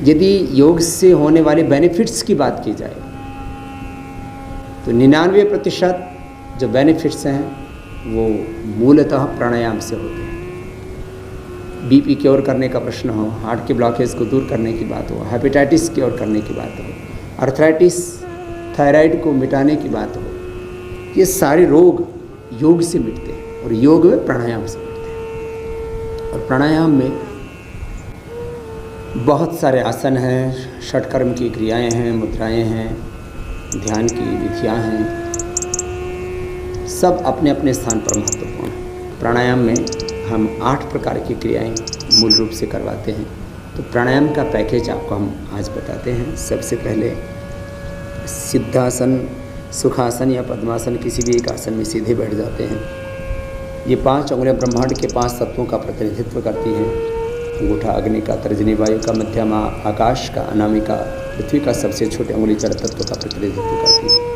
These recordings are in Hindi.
यदि योग से होने वाले बेनिफिट्स की बात की जाए तो 99% जो बेनिफिट्स हैं वो मूलतः प्राणायाम से होते हैं। बीपी क्योर करने का प्रश्न हो, हार्ट के ब्लॉकेज को दूर करने की बात हो, हेपेटाइटिस क्योर करने की बात हो, अर्थराइटिस, थायराइड को मिटाने की बात हो, ये सारे रोग योग से मिटते हैं और योग में प्राणायाम से मिटते हैं। और प्राणायाम में बहुत सारे आसन हैं, षटकर्म की क्रियाएं हैं, मुद्राएं हैं, ध्यान की विधियां हैं, सब अपने अपने स्थान पर महत्वपूर्ण हैं। प्राणायाम में हम 8 प्रकार की क्रियाएं मूल रूप से करवाते हैं। तो प्राणायाम का पैकेज आपको हम आज बताते हैं। सबसे पहले सिद्धासन, सुखासन या पद्मासन, किसी भी एक आसन में सीधे बैठ जाते हैं। ये 5 उंगलियां ब्रह्मांड के 5 तत्वों का प्रतिनिधित्व करती हैं। अंगूठा अग्नि का, तर्जनी वायु का, मध्यमा आकाश का, अनामिका पृथ्वी का, सबसे छोटे उंगली जल तत्व का प्रतिनिधित्व करती है।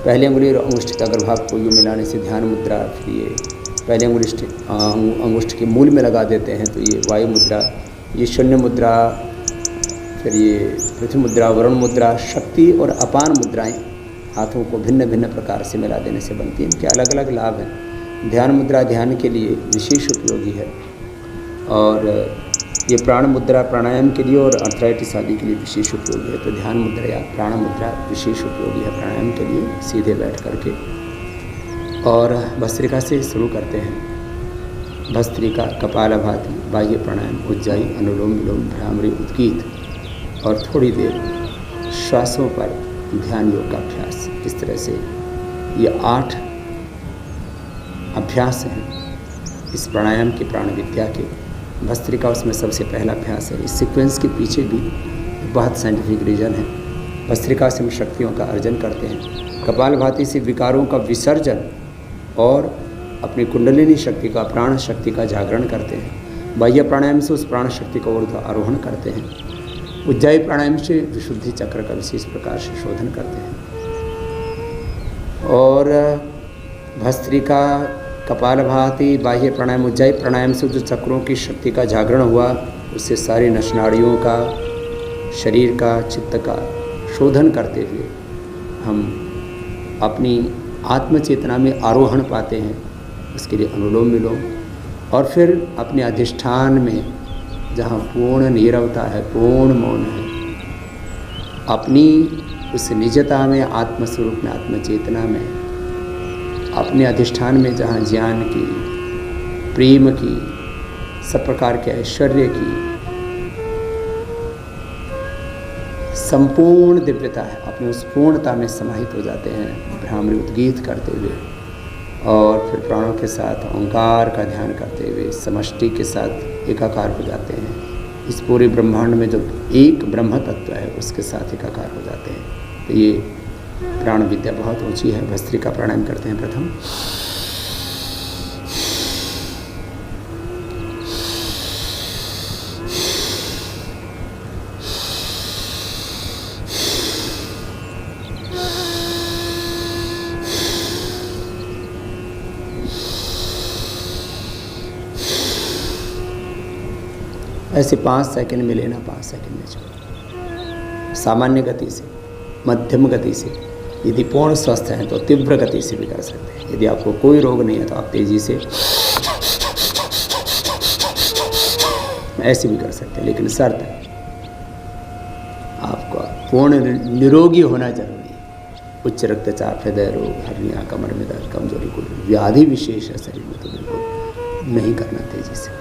पहली उंगली और अंगुष्ठ के अग्रभाग को यूँ मिलाने से ध्यान मुद्रा, फिर ये पहले अंगुष्ठ के मूल में लगा देते हैं तो ये वायु मुद्रा, ये शून्य मुद्रा, फिर ये पृथ्वी मुद्रा, वरुण मुद्रा, शक्ति और अपान मुद्राएं हाथों को भिन्न भिन्न प्रकार से मिला देने से बनती हैं। इनके अलग अलग लाभ हैं। ध्यान मुद्रा ध्यान के लिए विशेष उपयोगी है और ये प्राण मुद्रा प्राणायाम के लिए और अर्थराइटिस आदि के लिए विशेष उपयोगी है। तो ध्यान मुद्रा या प्राण मुद्रा विशेष उपयोगी है प्राणायाम के लिए, सीधे बैठ करके। और भस्त्रिका से शुरू करते हैं। भस्त्रिका, कपालभाति, बाह्य प्राणायाम, उज्जाई, अनुलोम विलोम, भ्रामरी, उद्गीत और थोड़ी देर श्वासों पर ध्यान योग का अभ्यास। इस तरह से ये 8 अभ्यास हैं इस प्राणायाम की, प्राण विद्या के। भस्त्रिका उसमें सबसे पहला अभ्यास है। इस सीक्वेंस के पीछे भी बहुत साइंटिफिक रीज़न है। भस्त्रिका से हम शक्तियों का अर्जन करते हैं। कपालभाति से विकारों का विसर्जन और अपनी कुंडलिनी शक्ति का, प्राण शक्ति का जागरण करते हैं। बाह्य प्राणायाम से उस प्राण शक्ति का ऊर्ध्व आरोहण करते हैं। उज्जाई प्राणायाम से विशुद्धि चक्र का विशेष प्रकार से शोधन करते हैं। और भस्त्रिका, कपालभाति, बाह्य प्राणायाम, उज्जाई प्राणायाम से जो चक्रों की शक्ति का जागरण हुआ उससे सारी नसनाड़ियों का, शरीर का, चित्त का शोधन करते हुए हम अपनी आत्मचेतना में आरोहण पाते हैं। उसके लिए अनुलोम विलोम और फिर अपने अधिष्ठान में जहाँ पूर्ण नीरवता है, पूर्ण मौन है, अपनी उस निजता में, आत्मस्वरूप में, आत्मचेतना में, अपने अधिष्ठान में जहाँ ज्ञान की, प्रेम की, सब प्रकार के ऐश्वर्य की संपूर्ण दिव्यता है, अपनी उस पूर्णता में समाहित हो जाते हैं भ्रामरी उद्गीत करते हुए। और फिर प्राणों के साथ ओंकार का ध्यान करते हुए समष्टि के साथ एकाकार हो जाते हैं। इस पूरे ब्रह्मांड में जो एक ब्रह्म तत्व है उसके साथ एकाकार हो जाते हैं। तो ये प्राण विद्या बहुत ऊंची है। भस्त्रिका प्राणायाम करते हैं प्रथम। ऐसे 5 सेकंड में लेना, 5 सेकंड में छोड़ना। सामान्य गति से, मध्यम गति से, यदि पूर्ण स्वस्थ हैं तो तीव्र गति से भी कर सकते हैं। यदि आपको कोई रोग नहीं है तो आप तेज़ी से ऐसे भी कर सकते हैं। लेकिन शर्त है आपको पूर्ण निरोगी होना जरूरी है। उच्च रक्तचाप, हृदय रोग, हर्निया, कमर में दर्द, कमजोरी, कोई व्याधि विशेष है शरीर में तो बिल्कुल नहीं करना तेज़ी से।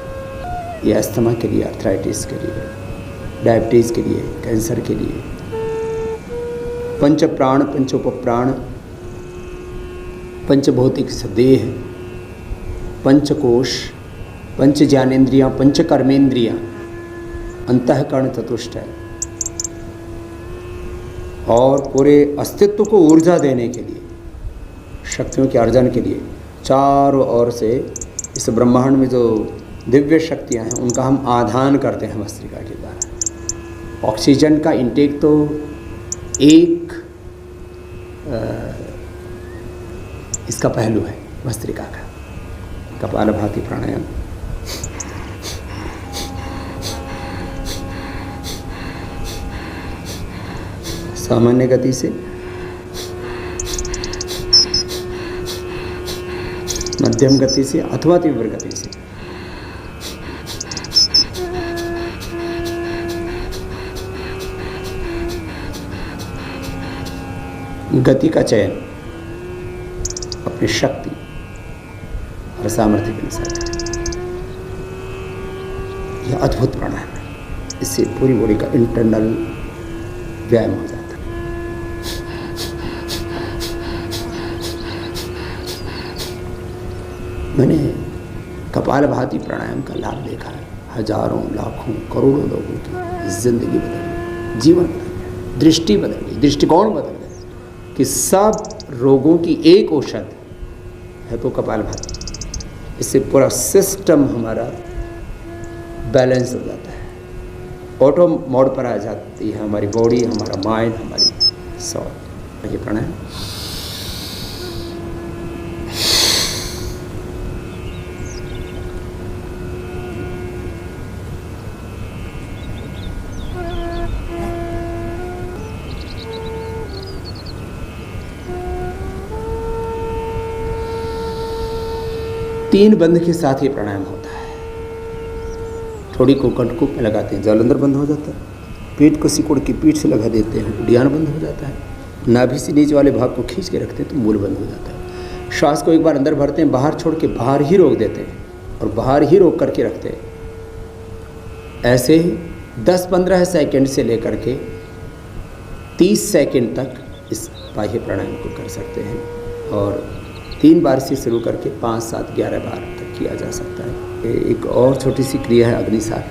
ये अस्थमा के लिए, अर्थराइटिस के लिए, डायबिटीज़ के लिए, कैंसर के लिए। पंच प्राण, पंचोपप्राण, पंचभौतिक देह, पंचकोश, पंच ज्ञानेन्द्रियाँ, पंच कर्मेंद्रियाँ, अंतःकरण चतुष्ट है और पूरे अस्तित्व को ऊर्जा देने के लिए, शक्तियों के अर्जन के लिए चारों ओर से इस ब्रह्मांड में जो दिव्य शक्तियाँ हैं उनका हम आधान करते हैं भस्त्रिका के द्वारा। ऑक्सीजन का इंटेक तो एक इसका पहलू है भस्त्रिका का। कपालभाति प्राणायाम सामान्य गति से, मध्यम गति से अथवा तीव्र गति से। गति का चयन अपनी शक्ति और सामर्थ्य के अनुसार करें। यह अद्भुत प्राणायाम है। इससे पूरी बॉडी का इंटरनल व्यायाम हो जाता है। मैंने कपालभाति प्राणायाम का लाभ देखा है। हजारों लाखों करोड़ों लोगों की जिंदगी बदल गई, जीवन बदल गया, दृष्टि बदल गई, दृष्टिकोण बदल गया कि सब रोगों की एक औषध है तो कपालभाति। इससे पूरा सिस्टम हमारा बैलेंस हो जाता है, ऑटो मोड पर आ जाती है हमारी बॉडी, हमारा माइंड, हमारी सोल। ये प्राणायाम तीन बंद के साथ ये प्राणायाम होता है। थोड़ी को कंटकुप में लगाते हैं, जालंधर बंद हो जाता है। पेट को सिकुड़ के पीठ से लगा देते हैं, उड़ियान बंद हो जाता है। नाभि से नीचे वाले भाग को खींच के रखते हैं तो मूल बंद हो जाता है। श्वास को एक बार अंदर भरते हैं, बाहर छोड़ के बाहर ही रोक देते हैं और बाहर ही रोक करके रखते हैं। ऐसे ही 10-15 सेकंड से लेकर के 30 सेकंड तक इस बाह्य प्राणायाम को कर सकते हैं और 3 बार से शुरू करके 5, 7, 11 बार तक किया जा सकता है। एक और छोटी सी क्रिया है अग्निसार।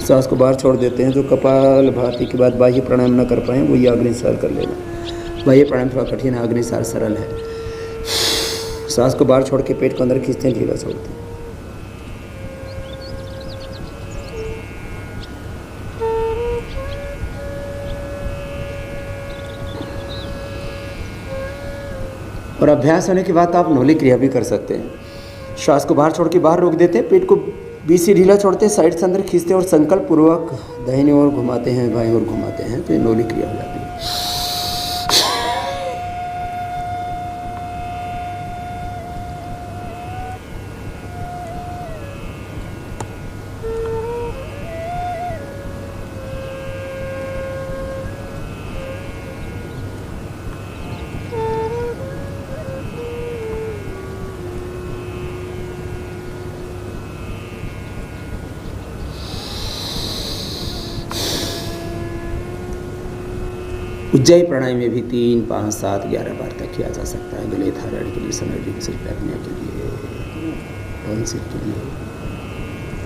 सांस को बाहर छोड़ देते हैं। जो कपालभाति के बाद बाह्य प्राणायाम न कर पाए वो ये अग्निसार कर लेना। बाह्य प्राणायाम थोड़ा कठिन है, अग्निसार सरल है। सांस को बाहर छोड़ के पेट को अंदर खींचते हैं, ढीला छोड़ते हैं। और अभ्यास होने के बाद आप नोली क्रिया भी कर सकते हैं। श्वास को बाहर छोड़ के बाहर रोक देते हैं, पेट को बीच से ढीला छोड़ते हैं, साइड से अंदर खींचते हैं और संकल्प पूर्वक दाहिनी ओर घुमाते हैं, बाईं ओर घुमाते हैं, तो ये नोली क्रिया हो जाती है। उज्जयी प्राणायाम में भी 3, 5, 7, 11 बार तक किया जा सकता है। गले, थायराइड के लिए, समझ सिर पैरनिया के लिए, टॉन्सिल के लिए,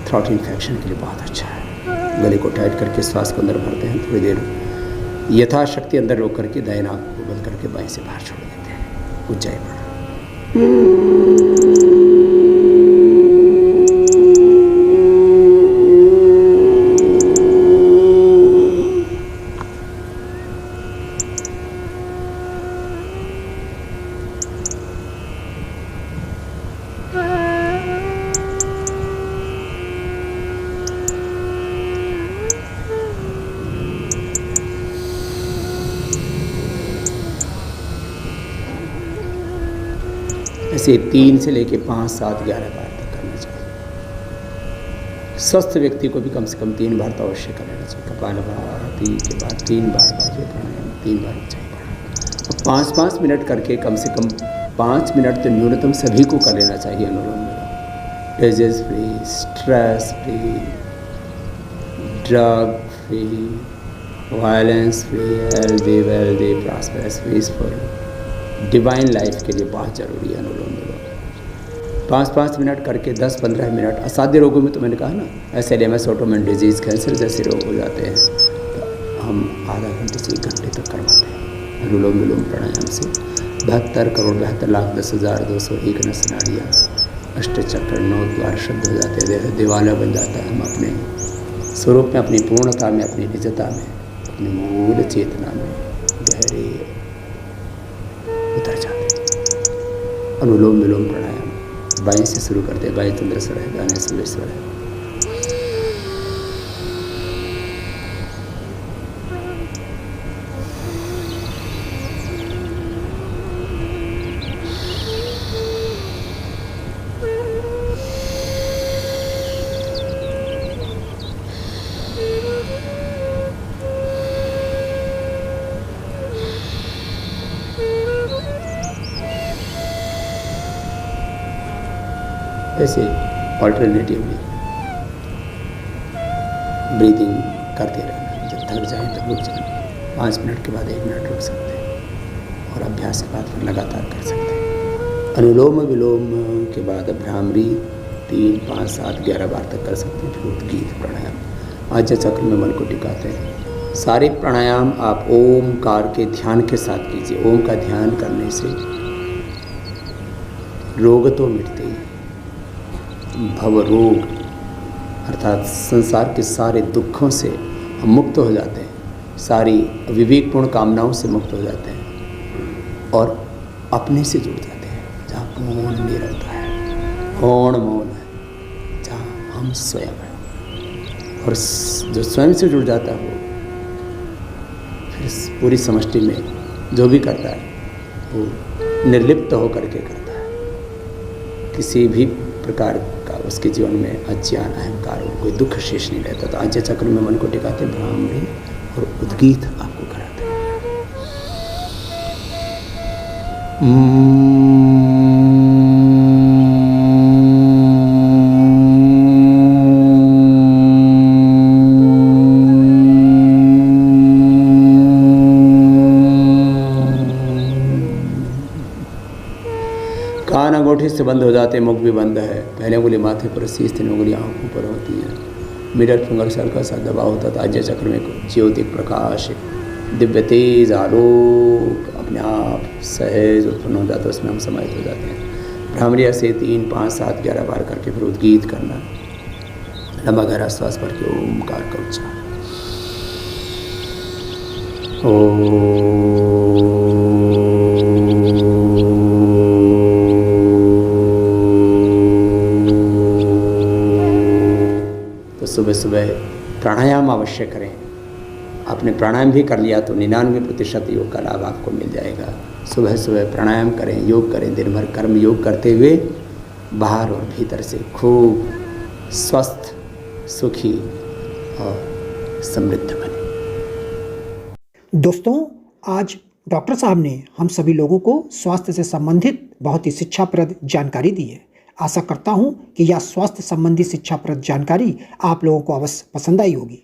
थ्रोट इन्फेक्शन के लिए बहुत अच्छा है। गले को टाइट करके श्वास को अंदर भरते हैं, थोड़ी देर यथाशक्ति अंदर रोक करके दाएं नाक को बंद करके बाएं से बाहर छोड़ देते हैं। उज्जयी प्राणायाम। ऐसे 3 से लेके 5, 7, 11 बार तक करना चाहिए। स्वस्थ व्यक्ति को भी कम से कम 3 बार तो अवश्य कर लेना चाहिए। कपालभाति के बाद 3 बार बाह्य प्राणायाम, 3 बार उज्जयी प्राणायाम। अब 5-5 मिनट करके कम से कम 5 मिनट तो न्यूनतम सभी को कर लेना चाहिए। Anulom vilom, disease free, stress free, drug free, violence free, healthy wealthy prosperous peaceful divine life के लिए बहुत ज़रूरी है अनुलोम विलोम। 5-5 मिनट करके 10-15 मिनट। असाध्य रोगों में तो मैंने कहा ना, SLMS, ऑटोइम्यून डिजीज़, कैंसर जैसे रोग हो जाते हैं तो हम आधा घंटे से 1 घंटे तक करवाते हैं अनुलोम विलोम प्राणायाम से। 72,72,10,201 नस नाड़ियाँ, अष्टचक्र, 9 द्वार शुद्ध हो जाते हैं, दिवाला बन जाता है। हम अपने स्वरूप में, अपनी पूर्णता में, अपनी निजता में, अपनी मूल चेतना में गहरे उतर जाते हैं। अनुलोम विलोम प्राणायाम बाएं से शुरू करते हैं। बाएं चंद्रस्वर है, दाएं सूर्यस्वर है। ऐसे ऑल्टरनेटिवली ब्रीदिंग करते रहना। जब थक जाए तब रुक जाए, 5 मिनट के बाद 1 मिनट रुक सकते हैं और अभ्यास के बाद फिर लगातार कर सकते हैं। अनुलोम विलोम के बाद भ्रामरी 3, 5, 7, 11 बार तक कर सकते हैं। फिर उद्गीत प्राणायाम आज्ञा चक्र में मन को टिकाते हैं। सारे प्राणायाम आप ओमकार के ध्यान के साथ कीजिए। ओम का ध्यान करने से रोग तो मिटते ही, भव रोग अर्थात संसार के सारे दुखों से हम मुक्त हो जाते हैं, सारी विवेकपूर्ण कामनाओं से मुक्त हो जाते हैं और अपने से जुड़ जाते हैं। जहाँ पूर्ण निरंतर है, पूर्ण मौन है, जहाँ हम स्वयं हैं। और जो स्वयं से जुड़ जाता है वो फिर पूरी समष्टि में जो भी करता है वो निर्लिप्त होकर के करता है। किसी भी प्रकार का उसके जीवन में अज्ञान अहंकार कोई दुख शेष नहीं रहता। तो आज्ञा चक्र में मन को टिकाते भ्रामरी और उद्गीत आपको कराते हैं। कान अंगूठे से बंद हो जाते, मुख भी बंद है। पहले उंगली माथे पर, शीश 3 उंगली आँखों पर होती है। मिडल फिंगर से हल्का सा दबाव होता था। आज्ञा चक्र में ज्योतिक प्रकाश, दिव्य तेज आलोक अपने आप सहज उत्पन्न हो जाता है, उसमें हम समाहित हो जाते हैं। भ्रामरी से 3, 5, 7, 11 बार करके फिर उद्गीत करना। लंबा गहरा श्वास भर के ओमकार का उच्चारण। सुबह सुबह प्राणायाम अवश्य करें। आपने प्राणायाम भी कर लिया तो 99% योग का लाभ आपको मिल जाएगा। सुबह सुबह प्राणायाम करें, योग करें। दिन भर कर्म योग करते हुए बाहर और भीतर से खूब स्वस्थ, सुखी और समृद्ध बने। दोस्तों, आज डॉक्टर साहब ने हम सभी लोगों को स्वास्थ्य से संबंधित बहुत ही शिक्षाप्रद जानकारी दी है। आशा करता हूं कि यह स्वास्थ्य संबंधी शिक्षाप्रद जानकारी आप लोगों को अवश्य पसंद आई होगी।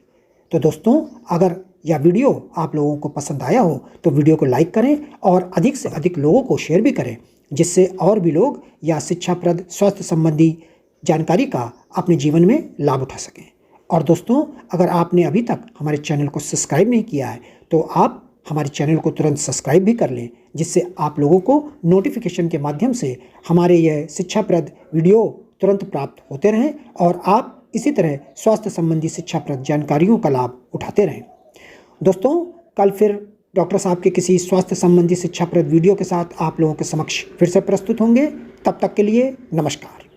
तो दोस्तों, अगर यह वीडियो आप लोगों को पसंद आया हो तो वीडियो को लाइक करें और अधिक से अधिक लोगों को शेयर भी करें, जिससे और भी लोग यह शिक्षाप्रद स्वास्थ्य संबंधी जानकारी का अपने जीवन में लाभ उठा सकें। और दोस्तों, अगर आपने अभी तक हमारे चैनल को सब्सक्राइब नहीं किया है तो आप हमारे चैनल को तुरंत सब्सक्राइब भी कर लें, जिससे आप लोगों को नोटिफिकेशन के माध्यम से हमारे यह शिक्षाप्रद वीडियो तुरंत प्राप्त होते रहें और आप इसी तरह स्वास्थ्य संबंधी शिक्षाप्रद जानकारियों का लाभ उठाते रहें। दोस्तों, कल फिर डॉक्टर साहब के किसी स्वास्थ्य संबंधी शिक्षाप्रद वीडियो के साथ आप लोगों के समक्ष फिर से प्रस्तुत होंगे। तब तक के लिए नमस्कार।